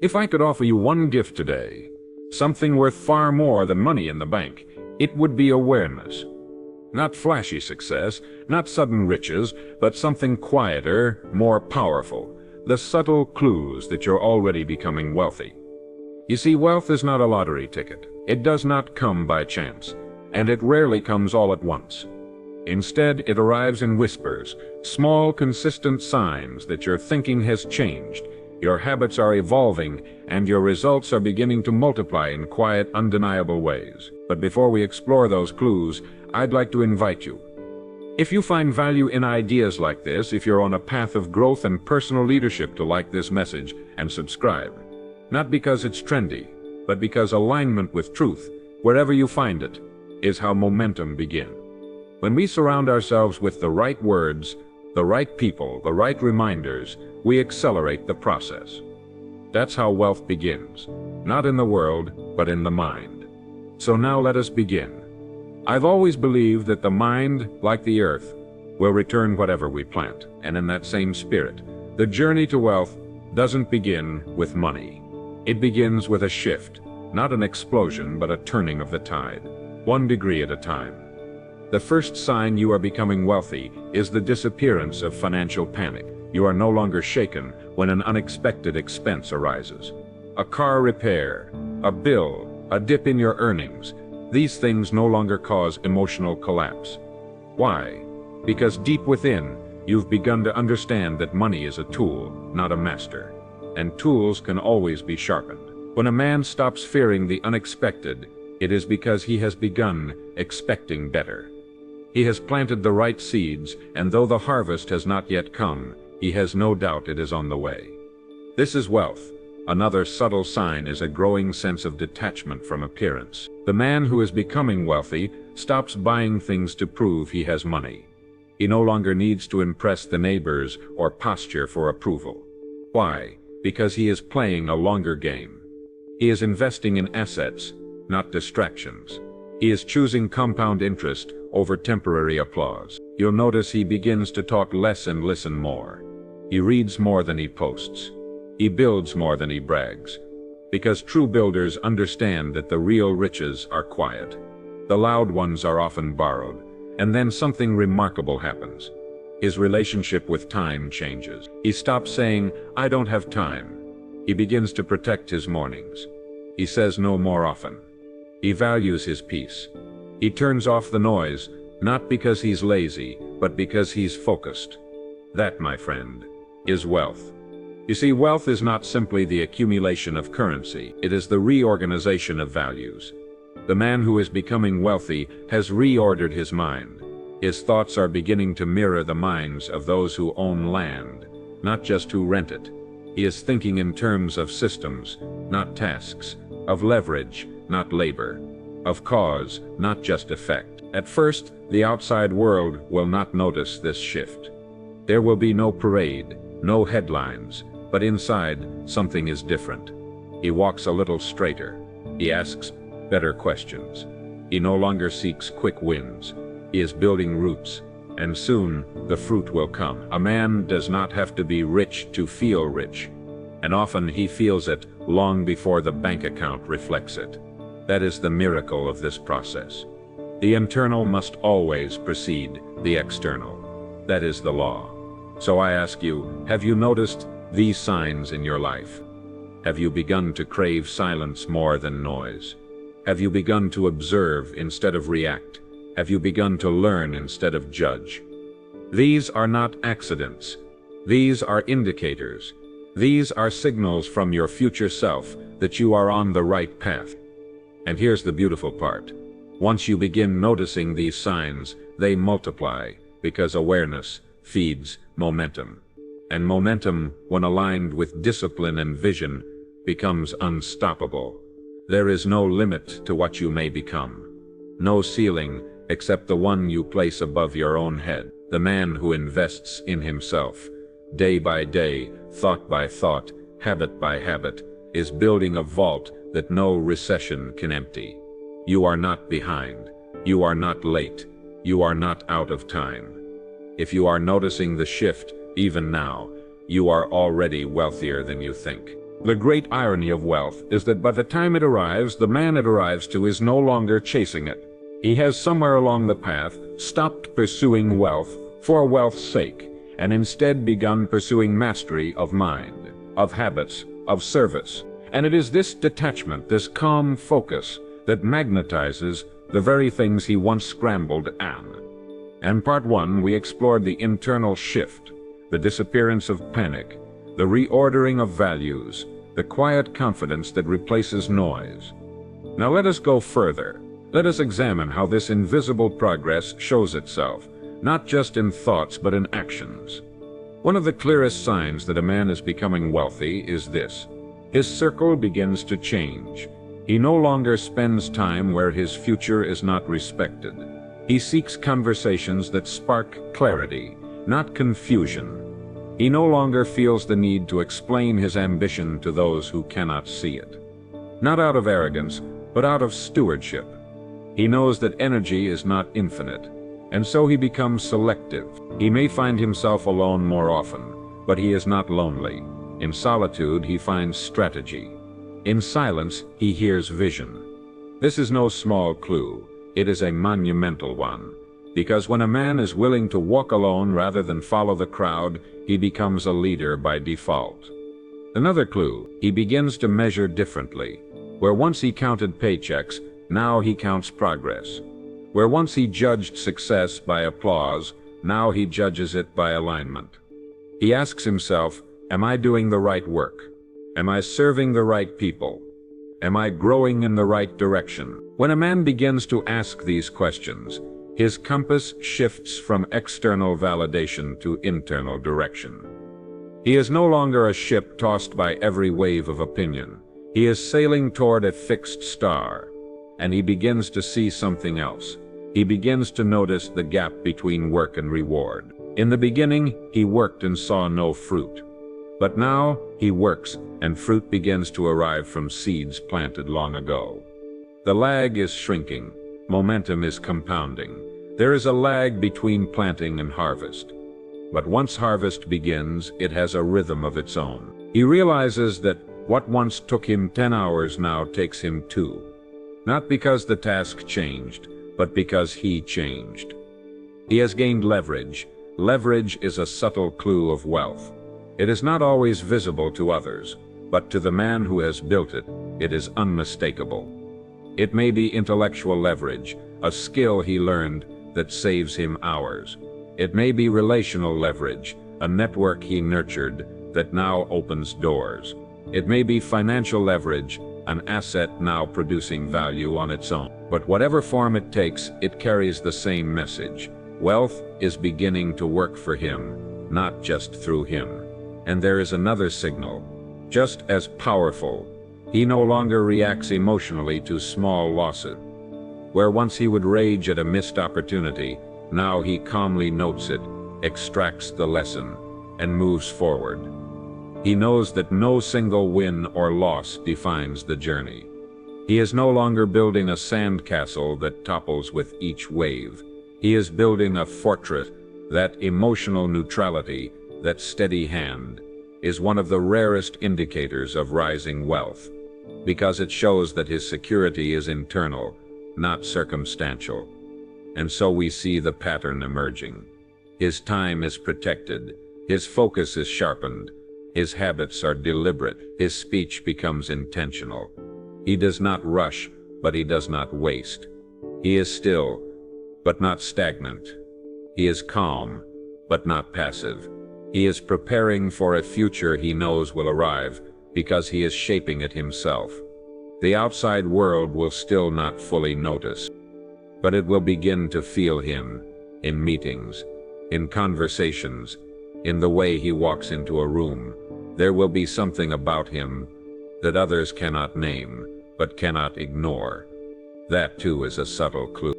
If I could offer you one gift today, something worth far more than money in the bank, it would be awareness. Not flashy success, not sudden riches, but something quieter, more powerful. The subtle clues that you're already becoming wealthy. You see, wealth is not a lottery ticket. It does not come by chance, and it rarely comes all at once. Instead, it arrives in whispers, small, consistent signs that your thinking has changed, your habits are evolving, and your results are beginning to multiply in quiet, undeniable ways. But before we explore those clues, I'd like to invite you. If you find value in ideas like this, if you're on a path of growth and personal leadership, to like this message and subscribe. Not because it's trendy, but because alignment with truth, wherever you find it, is how momentum begins. When we surround ourselves with the right words, the right people, the right reminders, we accelerate the process. That's how wealth begins, not in the world, but in the mind. So now let us begin. I've always believed that the mind, like the earth, will return whatever we plant, and in that same spirit, the journey to wealth doesn't begin with money. It begins with a shift, not an explosion, but a turning of the tide, 1 degree at a time. The first sign you are becoming wealthy is the disappearance of financial panic. You are no longer shaken when an unexpected expense arises. A car repair, a bill, a dip in your earnings. These things no longer cause emotional collapse. Why? Because deep within, you've begun to understand that money is a tool, not a master. And tools can always be sharpened. When a man stops fearing the unexpected, it is because he has begun expecting better. He has planted the right seeds, and though the harvest has not yet come, he has no doubt it is on the way. This is wealth. Another subtle sign is a growing sense of detachment from appearance. The man who is becoming wealthy stops buying things to prove he has money. He no longer needs to impress the neighbors or posture for approval. Why? Because he is playing a longer game. He is investing in assets, not distractions. He is choosing compound interest over temporary applause. You'll notice he begins to talk less and listen more. He reads more than he posts. He builds more than he brags. Because true builders understand that the real riches are quiet. The loud ones are often borrowed. And then something remarkable happens. His relationship with time changes. He stops saying, "I don't have time." He begins to protect his mornings. He says no more often. He values his peace. He turns off the noise, not because he's lazy, but because he's focused. That, my friend, is wealth. You see, wealth is not simply the accumulation of currency, it is the reorganization of values. The man who is becoming wealthy has reordered his mind. His thoughts are beginning to mirror the minds of those who own land, not just who rent it. He is thinking in terms of systems, not tasks, of leverage, not labor, of cause, not just effect. At first, the outside world will not notice this shift. There will be no parade, no headlines, but inside, something is different. He walks a little straighter. He asks better questions. He no longer seeks quick wins. He is building roots, and soon the fruit will come. A man does not have to be rich to feel rich, and often he feels it long before the bank account reflects it. That is the miracle of this process. The internal must always precede the external. That is the law. So I ask you, have you noticed these signs in your life? Have you begun to crave silence more than noise? Have you begun to observe instead of react? Have you begun to learn instead of judge? These are not accidents. These are indicators. These are signals from your future self that you are on the right path. And here's the beautiful part. Once you begin noticing these signs, they multiply, because awareness feeds momentum. And momentum, when aligned with discipline and vision, becomes unstoppable. There is no limit to what you may become. No ceiling except the one you place above your own head. The man who invests in himself, day by day, thought by thought, habit by habit, is building a vault that no recession can empty. You are not behind. You are not late. You are not out of time. If you are noticing the shift, even now, you are already wealthier than you think. The great irony of wealth is that by the time it arrives, the man it arrives to is no longer chasing it. He has somewhere along the path stopped pursuing wealth for wealth's sake, and instead begun pursuing mastery of mind, of habits, of service. And it is this detachment, this calm focus, that magnetizes the very things he once scrambled at. In Part 1, we explored the internal shift, the disappearance of panic, the reordering of values, the quiet confidence that replaces noise. Now let us go further. Let us examine how this invisible progress shows itself, not just in thoughts but in actions. One of the clearest signs that a man is becoming wealthy is this. His circle begins to change. He no longer spends time where his future is not respected. He seeks conversations that spark clarity, not confusion. He no longer feels the need to explain his ambition to those who cannot see it. Not out of arrogance, but out of stewardship. He knows that energy is not infinite, and so he becomes selective. He may find himself alone more often, but he is not lonely. In solitude, he finds strategy. In silence, he hears vision. This is no small clue. It is a monumental one. Because when a man is willing to walk alone rather than follow the crowd, he becomes a leader by default. Another clue, he begins to measure differently. Where once he counted paychecks, now he counts progress. Where once he judged success by applause, now he judges it by alignment. He asks himself, am I doing the right work? Am I serving the right people? Am I growing in the right direction? When a man begins to ask these questions, his compass shifts from external validation to internal direction. He is no longer a ship tossed by every wave of opinion. He is sailing toward a fixed star, and he begins to see something else. He begins to notice the gap between work and reward. In the beginning, he worked and saw no fruit. But now, he works, and fruit begins to arrive from seeds planted long ago. The lag is shrinking. Momentum is compounding. There is a lag between planting and harvest. But once harvest begins, it has a rhythm of its own. He realizes that what once took him 10 hours now takes him 2. Not because the task changed, but because he changed. He has gained leverage. Leverage is a subtle clue of wealth. It is not always visible to others, but to the man who has built it, it is unmistakable. It may be intellectual leverage, a skill he learned that saves him hours. It may be relational leverage, a network he nurtured that now opens doors. It may be financial leverage, an asset now producing value on its own. But whatever form it takes, it carries the same message. Wealth is beginning to work for him, not just through him. And there is another signal, just as powerful. He no longer reacts emotionally to small losses. Where once he would rage at a missed opportunity, now he calmly notes it, extracts the lesson, and moves forward. He knows that no single win or loss defines the journey. He is no longer building a sandcastle that topples with each wave. He is building a fortress. That emotional neutrality, that steady hand, is one of the rarest indicators of rising wealth, because it shows that his security is internal, not circumstantial. And so we see the pattern emerging. His time is protected, his focus is sharpened, his habits are deliberate, his speech becomes intentional. He does not rush, but he does not waste. He is still, but not stagnant. He is calm, but not passive. He is preparing for a future he knows will arrive because he is shaping it himself. The outside world will still not fully notice, but it will begin to feel him in meetings, in conversations, in the way he walks into a room. There will be something about him that others cannot name, but cannot ignore. That too is a subtle clue.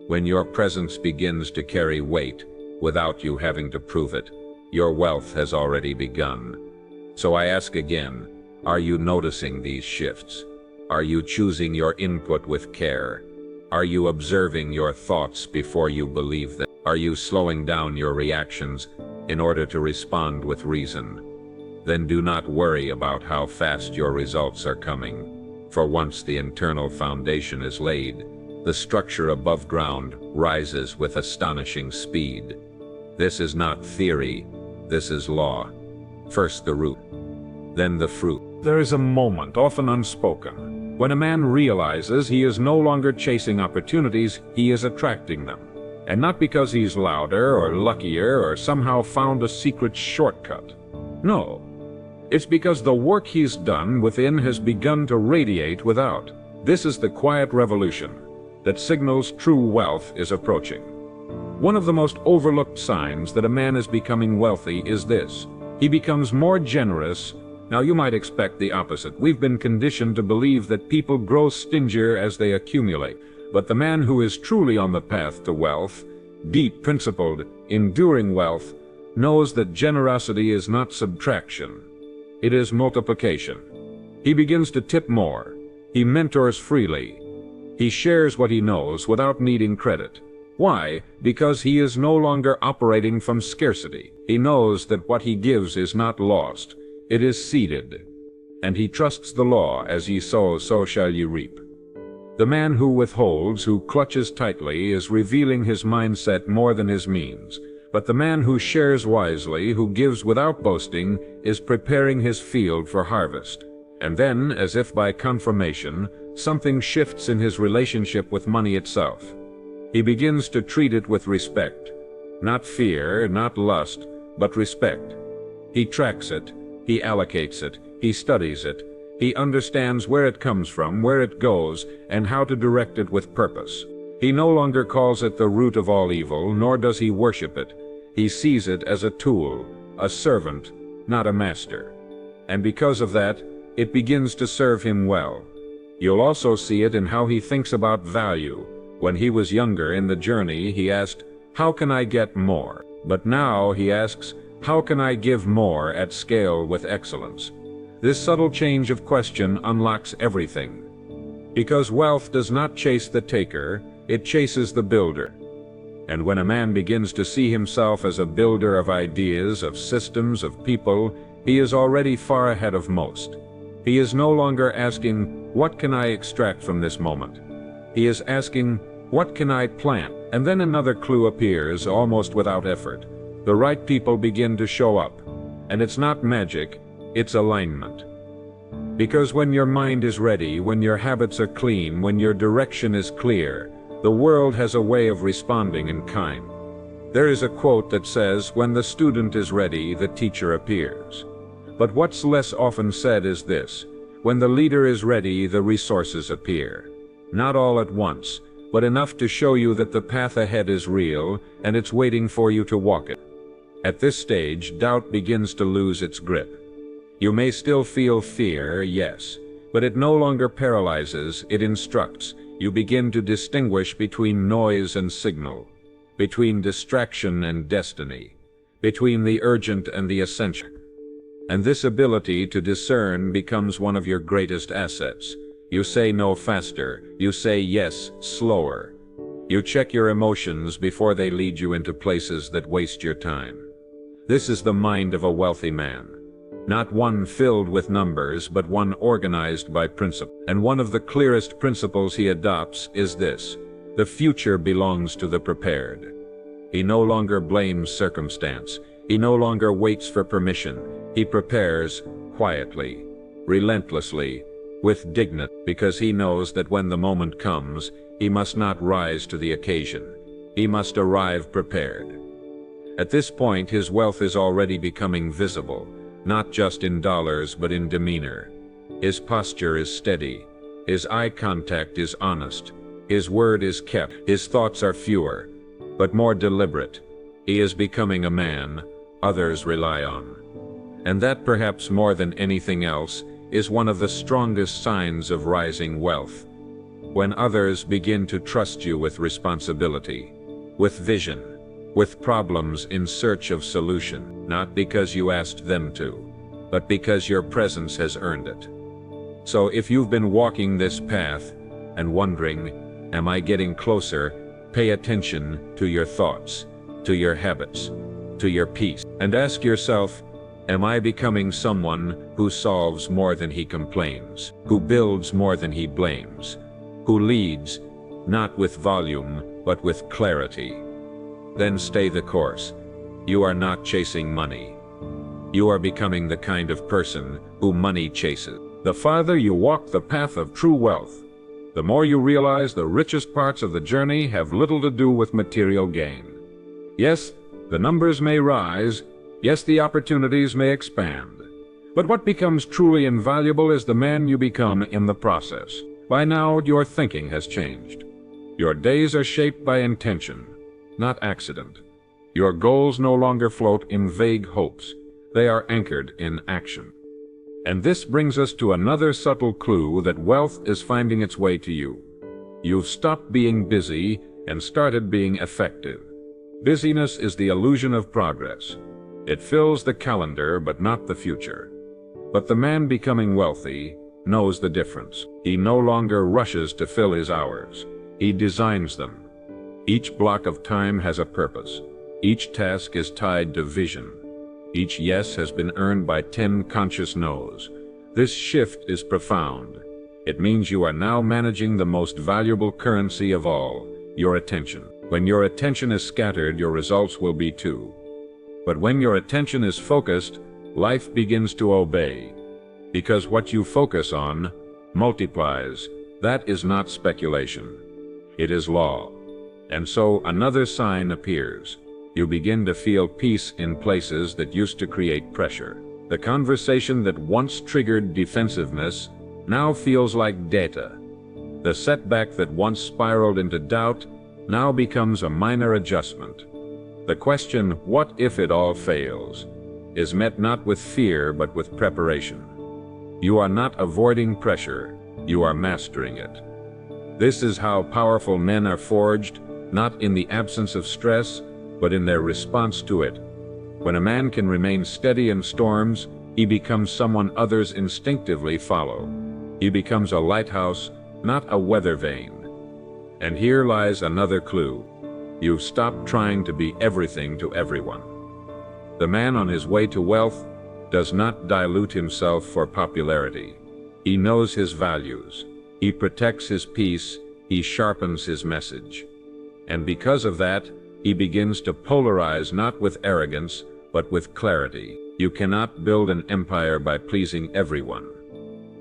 When your presence begins to carry weight without you having to prove it, your wealth has already begun. So I ask again, are you noticing these shifts? Are you choosing your input with care? Are you observing your thoughts before you believe them? Are you slowing down your reactions in order to respond with reason? then do not worry about how fast your results are coming. For once the internal foundation is laid, the structure above ground rises with astonishing speed. This is not theory, this is law. First the root, then the fruit. There is a moment, often unspoken, when a man realizes he is no longer chasing opportunities, he is attracting them. And not because he's louder or luckier or somehow found a secret shortcut. No, it's because the work he's done within has begun to radiate without. This is the quiet revolution that signals true wealth is approaching. One of the most overlooked signs that a man is becoming wealthy is this: he becomes more generous. Now you might expect the opposite. We've been conditioned to believe that people grow stingier as they accumulate. But the man who is truly on the path to wealth, deep, principled, enduring wealth, knows that generosity is not subtraction. It is multiplication. He begins to tip more. He mentors freely. He shares what he knows without needing credit. Why? Because he is no longer operating from scarcity. He knows that what he gives is not lost. It is seeded. And he trusts the law, as ye sow, so shall ye reap. The man who withholds, who clutches tightly, is revealing his mindset more than his means. But the man who shares wisely, who gives without boasting, is preparing his field for harvest. And then, as if by confirmation, something shifts in his relationship with money itself. He begins to treat it with respect. Not fear, not lust, but respect. He tracks it, he allocates it, he studies it. He understands where it comes from, where it goes, and how to direct it with purpose. He no longer calls it the root of all evil, nor does he worship it. He sees it as a tool, a servant, not a master. And because of that, it begins to serve him well. You'll also see it in how he thinks about value. When he was younger in the journey, he asked, "How can I get more?" But now he asks, "How can I give more at scale with excellence?" This subtle change of question unlocks everything. Because wealth does not chase the taker, it chases the builder. And when a man begins to see himself as a builder of ideas, of systems, of people, he is already far ahead of most. He is no longer asking, "What can I extract from this moment?" He is asking, "What can I plant?" And then another clue appears, almost without effort. The right people begin to show up. And it's not magic. It's alignment. Because when your mind is ready, when your habits are clean, when your direction is clear, the world has a way of responding in kind. There is a quote that says, "When the student is ready, the teacher appears." But what's less often said is this: when the leader is ready, the resources appear. Not all at once, but enough to show you that the path ahead is real, and it's waiting for you to walk it. At this stage, doubt begins to lose its grip. You may still feel fear, yes, but it no longer paralyzes, it instructs. You begin to distinguish between noise and signal, between distraction and destiny, between the urgent and the essential. And this ability to discern becomes one of your greatest assets. You say no faster, you say yes slower. You check your emotions before they lead you into places that waste your time. This is the mind of a wealthy man. Not one filled with numbers, but one organized by principle. And one of the clearest principles he adopts is this: the future belongs to the prepared. He no longer blames circumstance. He no longer waits for permission. He prepares quietly, relentlessly, with dignity, because he knows that when the moment comes, he must not rise to the occasion. He must arrive prepared. At this point, his wealth is already becoming visible. Not just in dollars, but in demeanor. His posture is steady. His eye contact is honest. His word is kept. His thoughts are fewer, but more deliberate. He is becoming a man others rely on. And that, perhaps more than anything else, is one of the strongest signs of rising wealth. When others begin to trust you with responsibility, with vision, with problems in search of solution, not because you asked them to, but because your presence has earned it. So if you've been walking this path and wondering, am I getting closer, pay attention to your thoughts, to your habits, to your peace, and ask yourself, Am I becoming someone who solves more than he complains, who builds more than he blames, who leads, not with volume, but with clarity? Then stay the course. You are not chasing money. You are becoming the kind of person who money chases. The farther you walk the path of true wealth, the more you realize the richest parts of the journey have little to do with material gain. Yes, the numbers may rise. Yes, the opportunities may expand. But what becomes truly invaluable is the man you become in the process. By now, your thinking has changed. Your days are shaped by intention, not accident. Your goals no longer float in vague hopes. They are anchored in action. And this brings us to another subtle clue that wealth is finding its way to you. You've stopped being busy and started being effective. Busyness is the illusion of progress. It fills the calendar, but not the future. But the man becoming wealthy knows the difference. He no longer rushes to fill his hours. He designs them. Each block of time has a purpose. Each task is tied to vision. Each yes has been earned by 10 conscious no's. This shift is profound. It means you are now managing the most valuable currency of all, your attention. When your attention is scattered, your results will be too. But when your attention is focused, life begins to obey. Because what you focus on multiplies. That is not speculation. It is law. And so another sign appears. You begin to feel peace in places that used to create pressure. The conversation that once triggered defensiveness now feels like data. The setback that once spiraled into doubt now becomes a minor adjustment. The question, what if it all fails, is met not with fear but with preparation. You are not avoiding pressure, you are mastering it. This is how powerful men are forged, not in the absence of stress, but in their response to it. When a man can remain steady in storms, he becomes someone others instinctively follow. He becomes a lighthouse, not a weather vane. And here lies another clue. You've stopped trying to be everything to everyone. The man on his way to wealth does not dilute himself for popularity. He knows his values. He protects his peace. He sharpens his message. And because of that, he begins to polarize not with arrogance, but with clarity. You cannot build an empire by pleasing everyone,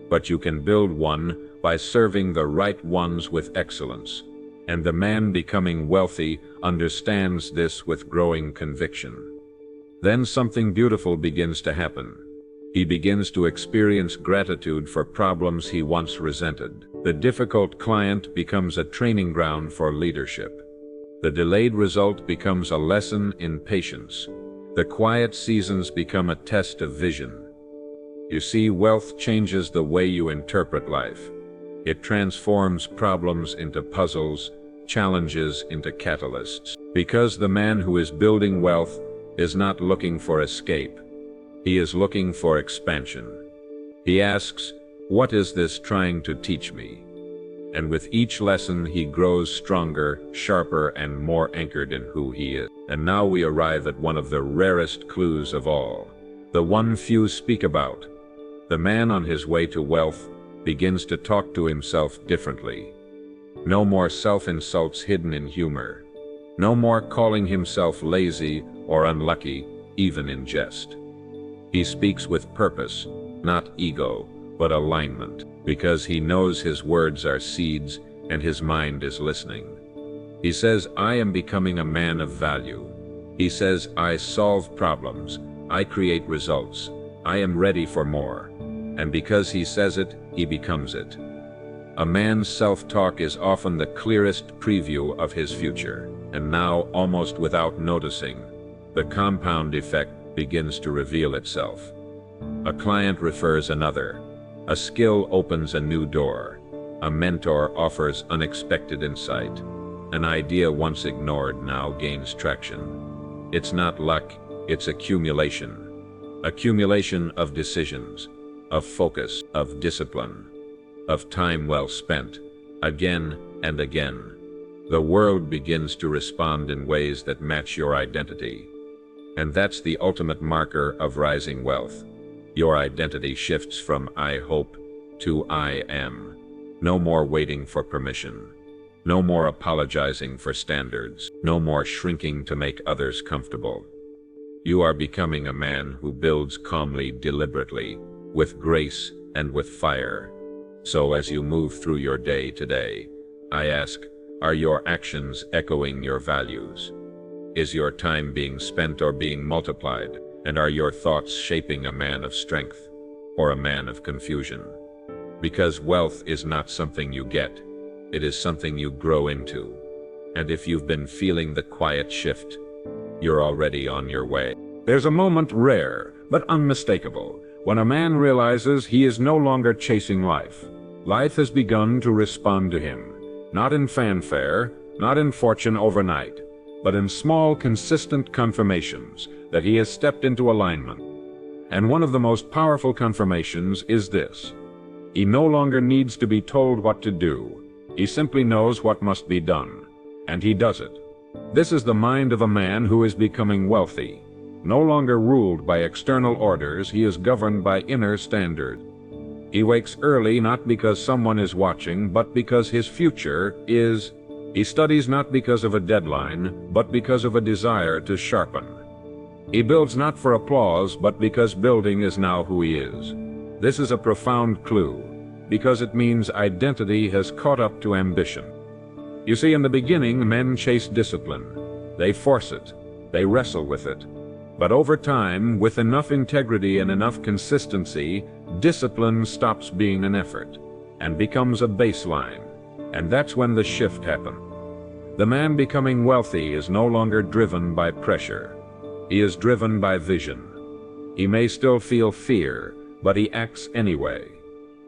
but you can build one by serving the right ones with excellence. And the man becoming wealthy understands this with growing conviction. Then something beautiful begins to happen. He begins to experience gratitude for problems he once resented. The difficult client becomes a training ground for leadership. The delayed result becomes a lesson in patience. The quiet seasons become a test of vision. You see, wealth changes the way you interpret life. It transforms problems into puzzles, challenges into catalysts. Because the man who is building wealth is not looking for escape. He is looking for expansion. He asks, what is this trying to teach me? And with each lesson he grows stronger, sharper, and more anchored in who he is. And now we arrive at one of the rarest clues of all, the one few speak about. The man on his way to wealth begins to talk to himself differently. No more self-insults hidden in humor. No more calling himself lazy or unlucky, even in jest. He speaks with purpose, not ego, but alignment, because he knows his words are seeds and his mind is listening. He says, I am becoming a man of value. He says, I solve problems. I create results. I am ready for more. And because he says it, he becomes it. A man's self-talk is often the clearest preview of his future. And now, almost without noticing, the compound effect begins to reveal itself. A client refers another. A skill opens a new door. A mentor offers unexpected insight. An idea once ignored now gains traction. It's not luck, it's accumulation. Accumulation of decisions, of focus, of discipline, of time well spent, again and again. The world begins to respond in ways that match your identity. And that's the ultimate marker of rising wealth. Your identity shifts from I hope to I am. No more waiting for permission. No more apologizing for standards. No more shrinking to make others comfortable. You are becoming a man who builds calmly, deliberately, with grace and with fire. So as you move through your day today, I ask, are your actions echoing your values? Is your time being spent or being multiplied? And are your thoughts shaping a man of strength or a man of confusion? Because wealth is not something you get, it is something you grow into. And if you've been feeling the quiet shift, you're already on your way. There's a moment rare, but unmistakable, when a man realizes he is no longer chasing life. Life has begun to respond to him, not in fanfare, not in fortune overnight, but in small, consistent confirmations that he has stepped into alignment. And one of the most powerful confirmations is this: he no longer needs to be told what to do. He simply knows what must be done, and he does it. This is the mind of a man who is becoming wealthy. No longer ruled by external orders, he is governed by inner standards. He wakes early not because someone is watching, but because his future is. He studies not because of a deadline, but because of a desire to sharpen. He builds not for applause, but because building is now who he is. This is a profound clue, because it means identity has caught up to ambition. You see, in the beginning, men chase discipline. They force it. They wrestle with it. But over time, with enough integrity and enough consistency, discipline stops being an effort and becomes a baseline. And that's when the shift happens. The man becoming wealthy is no longer driven by pressure. He is driven by vision. He may still feel fear, but he acts anyway.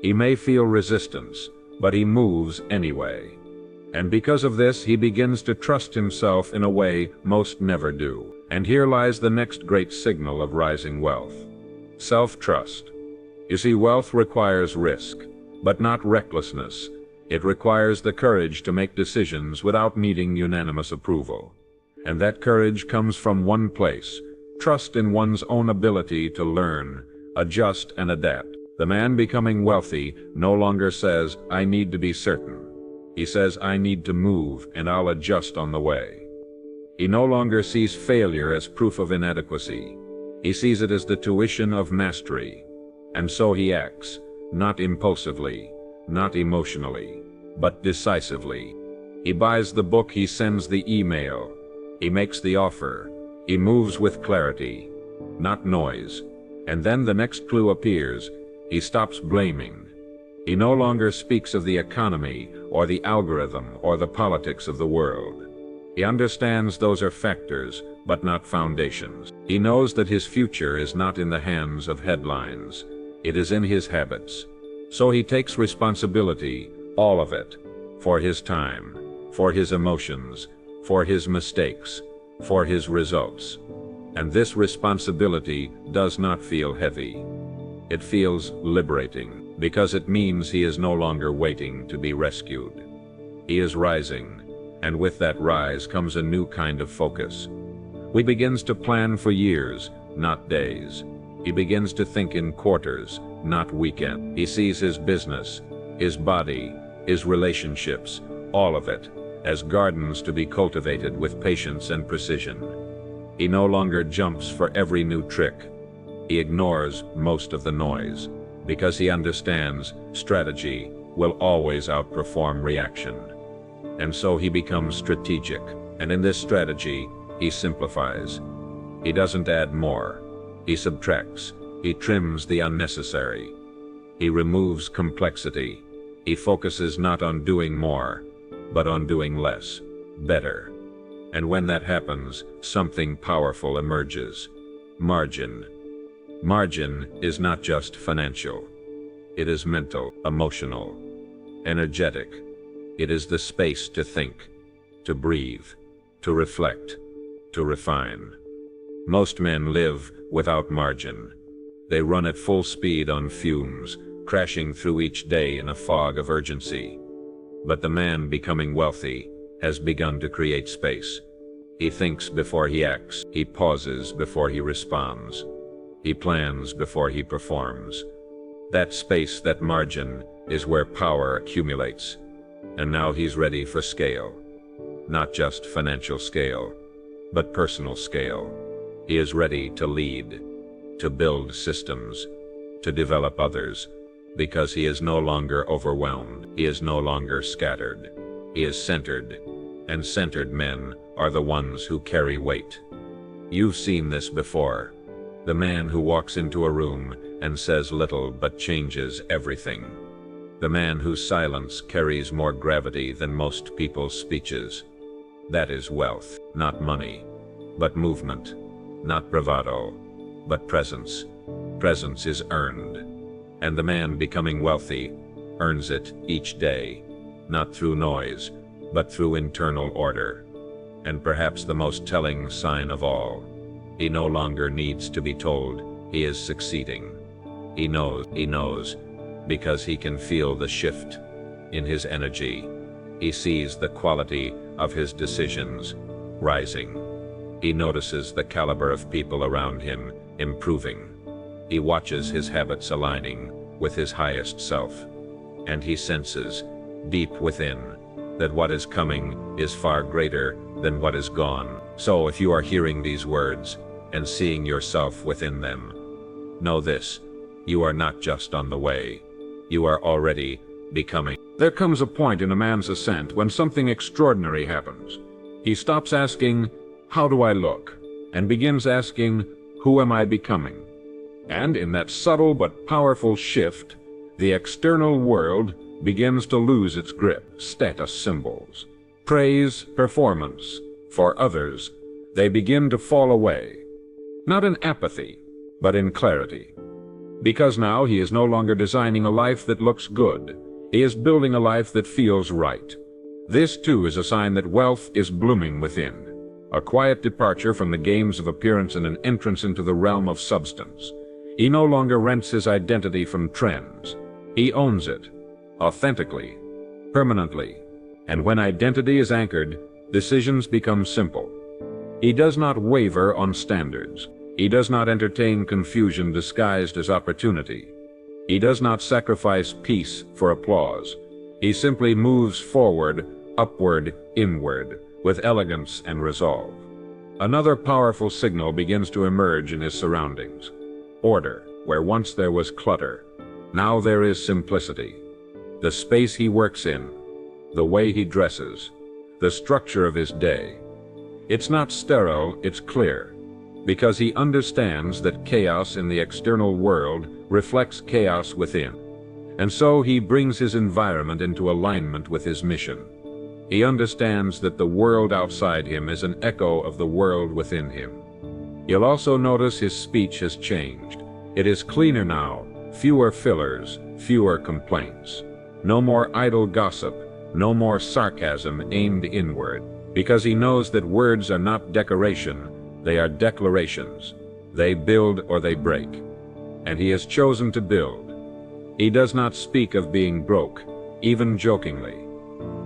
He may feel resistance, but he moves anyway. And because of this, he begins to trust himself in a way most never do. And here lies the next great signal of rising wealth: self-trust. You see, wealth requires risk, but not recklessness. It requires the courage to make decisions without needing unanimous approval. And that courage comes from one place: trust in one's own ability to learn, adjust, and adapt. The man becoming wealthy no longer says, I need to be certain. He says, I need to move, and I'll adjust on the way. He no longer sees failure as proof of inadequacy. He sees it as the tuition of mastery. And so he acts, not impulsively, not emotionally, but decisively. He buys the book, he sends the email, he makes the offer, he moves with clarity, not noise. And then the next clue appears: he stops blaming. He no longer speaks of the economy or the algorithm or the politics of the world. He understands those are factors, but not foundations. He knows that his future is not in the hands of headlines. It is in his habits. So he takes responsibility, all of it, for his time, for his emotions, for his mistakes, for his results. And this responsibility does not feel heavy. It feels liberating, because it means he is no longer waiting to be rescued. He is rising, and with that rise comes a new kind of focus. He begins to plan for years, not days. He begins to think in quarters, not weekends. He sees his business, his body, his relationships, all of it, as gardens to be cultivated with patience and precision. He no longer jumps for every new trick. He ignores most of the noise, because he understands strategy will always outperform reaction. And so he becomes strategic, and in this strategy, he simplifies. He doesn't add more. He subtracts. He trims the unnecessary. He removes complexity. He focuses not on doing more, but on doing less, better. And when that happens, something powerful emerges: margin. Margin is not just financial. It is mental, emotional, energetic. It is the space to think, to breathe, to reflect, to refine. Most men live without margin. They run at full speed on fumes, crashing through each day in a fog of urgency. But the man becoming wealthy has begun to create space. He thinks before he acts. He pauses before he responds. He plans before he performs. That space, that margin, is where power accumulates. And now he's ready for scale. Not just financial scale, but personal scale. He is ready to lead, to build systems, to develop others, because he is no longer overwhelmed. He is no longer scattered. He is centered, and centered men are the ones who carry weight. You've seen this before. The man who walks into a room and says little but changes everything. The man whose silence carries more gravity than most people's speeches. That is wealth, not money, but movement, not bravado, but presence. Presence is earned, and the man becoming wealthy earns it each day, not through noise, but through internal order. And perhaps the most telling sign of all, he no longer needs to be told he is succeeding. He knows, because he can feel the shift in his energy. He sees the quality of his decisions rising. He notices the caliber of people around him improving. He watches his habits aligning with his highest self, and he senses, deep within, that what is coming is far greater than what is gone. So if you are hearing these words and seeing yourself within them, know this: you are not just on the way, you are already becoming. There comes a point in a man's ascent when something extraordinary happens. He stops asking, "How do I look?" and begins asking, "Who am I becoming?" And in that subtle but powerful shift, the external world begins to lose its grip. Status symbols, praise, performance, for others, they begin to fall away. Not in apathy, but in clarity. Because now he is no longer designing a life that looks good. He is building a life that feels right. This too is a sign that wealth is blooming within. A quiet departure from the games of appearance and an entrance into the realm of substance. He no longer rents his identity from trends. He owns it, authentically, permanently. And when identity is anchored, decisions become simple. He does not waver on standards. He does not entertain confusion disguised as opportunity. He does not sacrifice peace for applause. He simply moves forward, upward, inward, with elegance and resolve. Another powerful signal begins to emerge in his surroundings. Order, where once there was clutter, now there is simplicity. The space he works in, the way he dresses, the structure of his day. It's not sterile, it's clear, because he understands that chaos in the external world reflects chaos within. And so he brings his environment into alignment with his mission. He understands that the world outside him is an echo of the world within him. You'll also notice his speech has changed. It is cleaner now, fewer fillers, fewer complaints. No more idle gossip, no more sarcasm aimed inward, because he knows that words are not decoration, they are declarations. They build or they break. And he has chosen to build. He does not speak of being broke, even jokingly.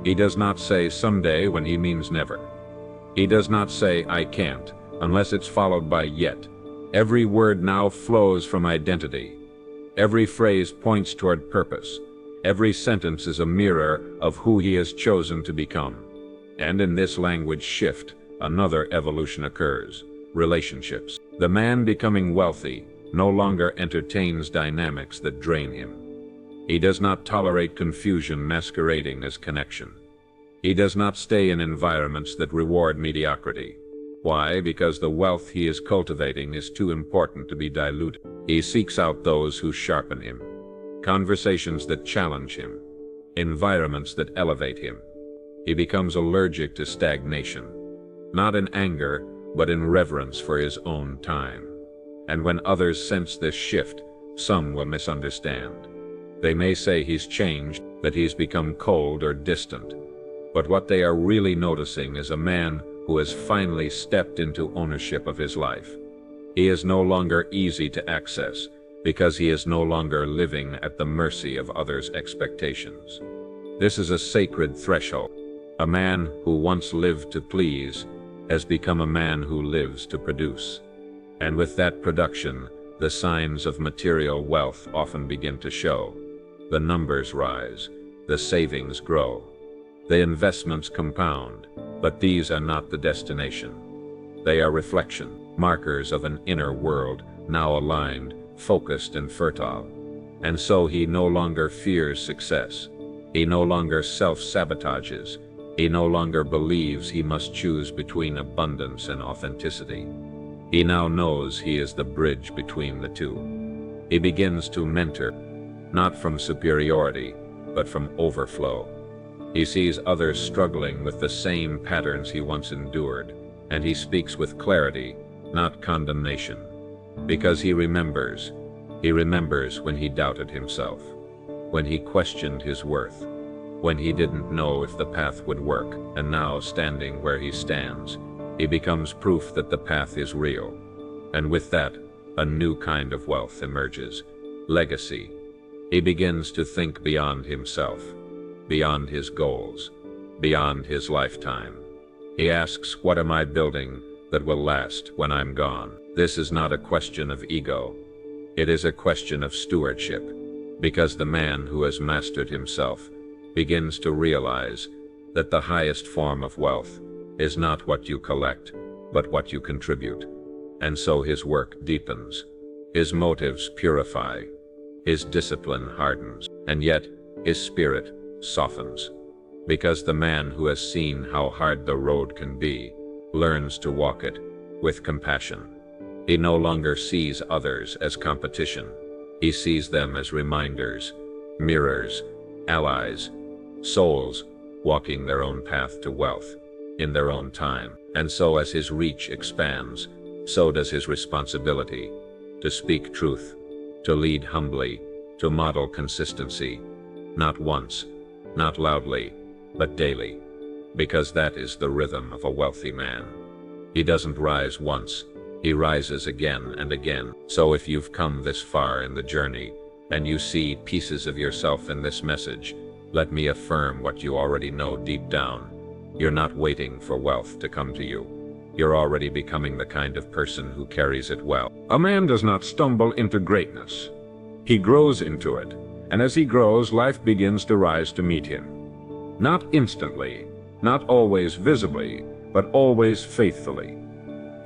He does not say someday when he means never. He does not say I can't, unless it's followed by yet. Every word now flows from identity. Every phrase points toward purpose. Every sentence is a mirror of who he has chosen to become. And in this language shift, another evolution occurs. Relationships. The man becoming wealthy no longer entertains dynamics that drain him. He does not tolerate confusion masquerading as connection. He does not stay in environments that reward mediocrity. Why? Because the wealth he is cultivating is too important to be diluted. He seeks out those who sharpen him, conversations that challenge him, environments that elevate him. He becomes allergic to stagnation, not in anger, but in reverence for his own time. And when others sense this shift, some will misunderstand. They may say he's changed, that he's become cold or distant. But what they are really noticing is a man who has finally stepped into ownership of his life. He is no longer easy to access, because he is no longer living at the mercy of others' expectations. This is a sacred threshold. A man who once lived to please has become a man who lives to produce. And with that production, the signs of material wealth often begin to show. The numbers rise, the savings grow, the investments compound, but these are not the destination. They are reflection, markers of an inner world now aligned, focused and fertile. And so he no longer fears success. He no longer self-sabotages. He no longer believes he must choose between abundance and authenticity. He now knows he is the bridge between the two. He begins to mentor, not from superiority, but from overflow. He sees others struggling with the same patterns he once endured, and he speaks with clarity, not condemnation. Because he remembers when he doubted himself, when he questioned his worth, when he didn't know if the path would work, and now standing where he stands, he becomes proof that the path is real. And with that, a new kind of wealth emerges, legacy. He begins to think beyond himself, beyond his goals, beyond his lifetime. He asks, what am I building that will last when I'm gone? This is not a question of ego. It is a question of stewardship, because the man who has mastered himself begins to realize that the highest form of wealth is not what you collect, but what you contribute. And so his work deepens, his motives purify, his discipline hardens, and yet his spirit softens. Because the man who has seen how hard the road can be learns to walk it with compassion. He no longer sees others as competition. He sees them as reminders, mirrors, allies, souls walking their own path to wealth in their own time. And so as his reach expands, so does his responsibility to speak truth, to lead humbly, to model consistency, not once, not loudly, but daily, because that is the rhythm of a wealthy man. He doesn't rise once, he rises again and again. So if you've come this far in the journey, and you see pieces of yourself in this message, let me affirm what you already know deep down. You're not waiting for wealth to come to you. You're already becoming the kind of person who carries it well. A man does not stumble into greatness. He grows into it, and as he grows, life begins to rise to meet him. Not instantly, not always visibly, but always faithfully.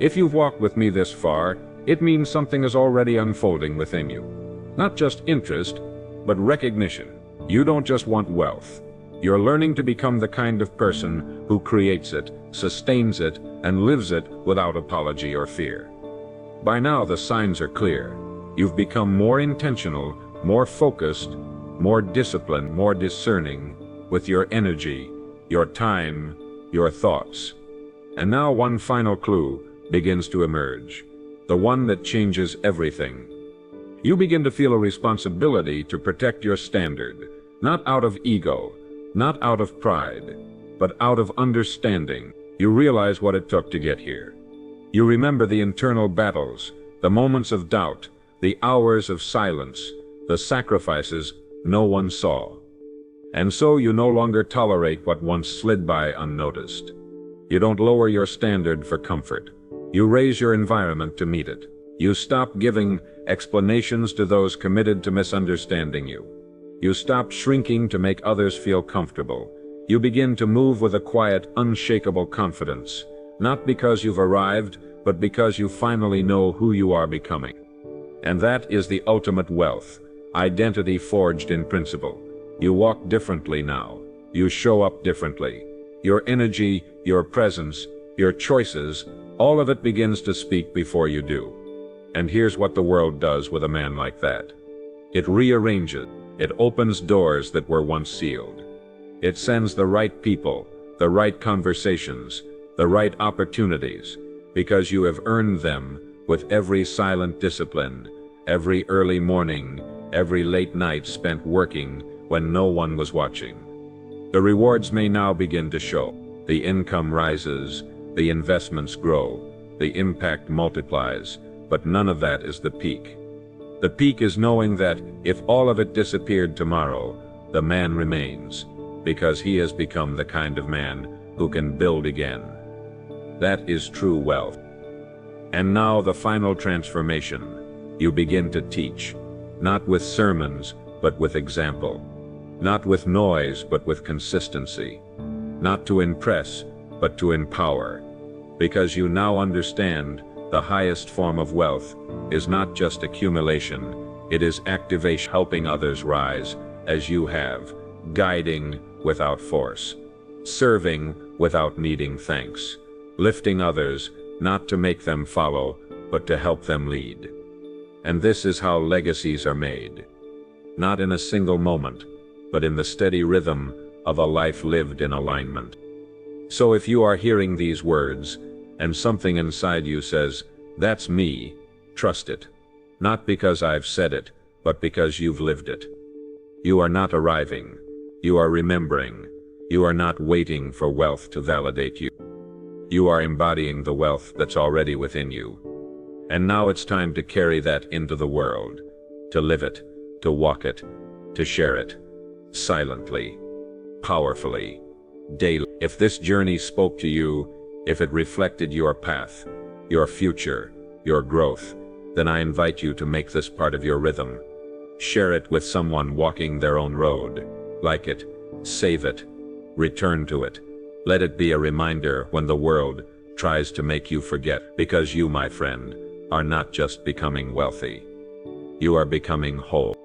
If you've walked with me this far, it means something is already unfolding within you. Not just interest, but recognition. You don't just want wealth. You're learning to become the kind of person who creates it, sustains it, and lives it without apology or fear. By now the signs are clear. You've become more intentional, more focused, more disciplined, more discerning with your energy, your time, your thoughts. And now one final clue begins to emerge, the one that changes everything. You begin to feel a responsibility to protect your standard, not out of ego, not out of pride, but out of understanding. You realize what it took to get here. You remember the internal battles, the moments of doubt, the hours of silence, the sacrifices no one saw. And so you no longer tolerate what once slid by unnoticed. You don't lower your standard for comfort. You raise your environment to meet it. You stop giving explanations to those committed to misunderstanding you. You stop shrinking to make others feel comfortable. You begin to move with a quiet, unshakable confidence, not because you've arrived, but because you finally know who you are becoming. And that is the ultimate wealth, identity forged in principle. You walk differently now. You show up differently. Your energy, your presence, your choices, all of it begins to speak before you do. And here's what the world does with a man like that. It rearranges. It opens doors that were once sealed. It sends the right people, the right conversations, the right opportunities, because you have earned them with every silent discipline, every early morning, every late night spent working when no one was watching. The rewards may now begin to show. The income rises, the investments grow, the impact multiplies, but none of that is the peak. The peak is knowing that if all of it disappeared tomorrow, the man remains, because he has become the kind of man who can build again. That is true wealth. And now the final transformation. You begin to teach, not with sermons, but with example. Not with noise, but with consistency. Not to impress, but to empower. Because you now understand the highest form of wealth is not just accumulation, it is activation, helping others rise, as you have, guiding without force, serving without needing thanks, lifting others, not to make them follow, but to help them lead. And this is how legacies are made. Not in a single moment, but in the steady rhythm of a life lived in alignment. So if you are hearing these words, and something inside you says, "That's me," trust it. Not because I've said it, but because you've lived it. You are not arriving. You are remembering. You are not waiting for wealth to validate you. You are embodying the wealth that's already within you. And now it's time to carry that into the world, to live it, to walk it, to share it, silently, powerfully, daily. If this journey spoke to you, if it reflected your path, your future, your growth, then I invite you to make this part of your rhythm. Share it with someone walking their own road. Like it, save it, return to it. Let it be a reminder when the world tries to make you forget, because you, my friend, are not just becoming wealthy. You are becoming whole.